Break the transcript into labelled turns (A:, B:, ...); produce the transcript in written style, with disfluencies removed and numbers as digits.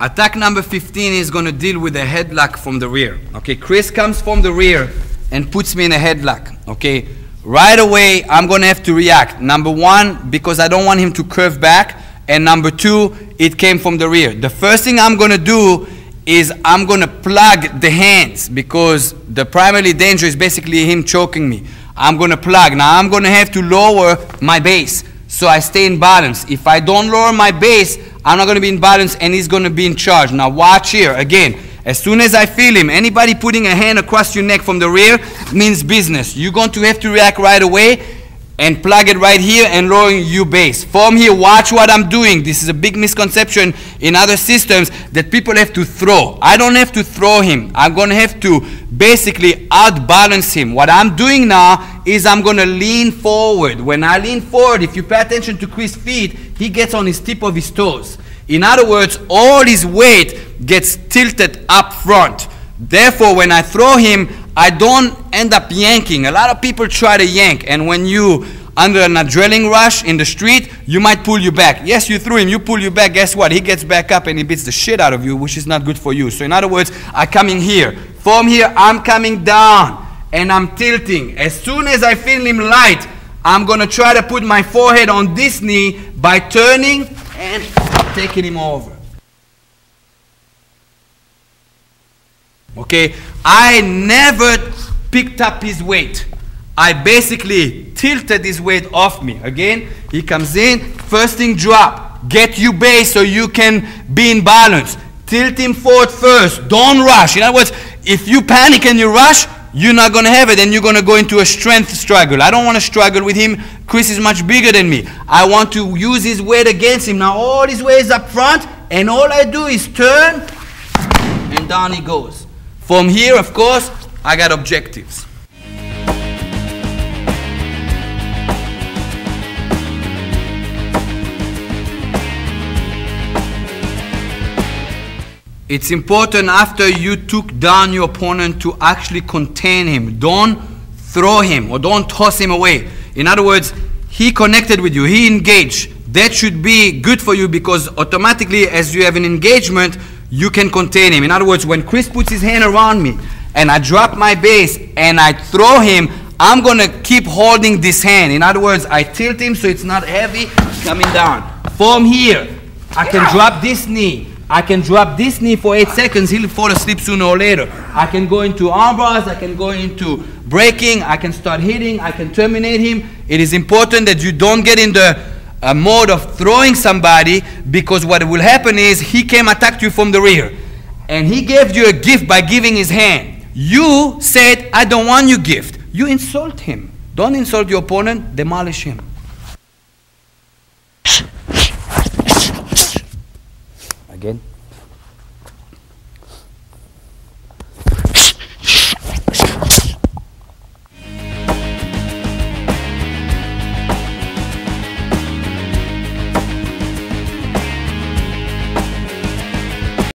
A: Attack number 15 is going to deal with a headlock from the rear. Okay, Chris comes from the rear and puts me in a headlock. Okay, right away I'm going to have to react. Number one, because I don't want him to curve back, and number two, it came from the rear. The first thing I'm going to do is I'm going to plug the hands, because the primary danger is basically him choking me. I'm going to plug. Now I'm going to have to lower my base so I stay in balance. If I don't lower my base, I'm not going to be in balance and he's going to be in charge. Now watch here. Again, as soon as I feel him, anybody putting a hand across your neck from the rear means business. You're going to have to react right away and plug it right here and lowering your base. From here, watch what I'm doing. This is a big misconception in other systems that people have to throw. I don't have to throw him. I'm going to have to basically outbalance him. What I'm doing now is I'm going to lean forward. When I lean forward, if you pay attention to Chris' feet, he gets on his tip of his toes. In other words, all his weight gets tilted up front. Therefore, when I throw him, I don't end up yanking. A lot of people try to yank, and when you under an adrenaline rush in the street, you might pull you back. Yes, you threw him, you pull you back, guess what? He gets back up and he beats the shit out of you, which is not good for you. So in other words, I come in here. From here, I'm coming down and I'm tilting. As soon as I feel him light, I'm going to try to put my forehead on this knee by turning and taking him over. Okay, I never picked up his weight. I basically tilted his weight off me. Again, he comes in, first thing drop. Get your base so you can be in balance. Tilt him forward first. Don't rush. In other words, if you panic and you rush, you're not going to have it and you're going to go into a strength struggle. I don't want to struggle with him. Chris is much bigger than me. I want to use his weight against him. Now all his weight is up front and all I do is turn and down he goes. From here, of course, I got objectives. It's important after you took down your opponent to actually contain him. Don't throw him or don't toss him away. In other words, he connected with you, he engaged. That should be good for you because automatically as you have an engagement, you can contain him. In other words, when Chris puts his hand around me and I drop my base and I throw him, I'm going to keep holding this hand. In other words, I tilt him so it's not heavy, coming down. From here, I can drop this knee. I can drop this knee for 8 seconds. He'll fall asleep sooner or later. I can go into arm bars. I can go into breaking. I can start hitting. I can terminate him. It is important that you don't get in the mode of throwing somebody, because what will happen is he came attacked you from the rear and he gave you a gift by giving his hand. You said, I don't want your gift. You insult him. Don't insult your opponent, demolish him. Again.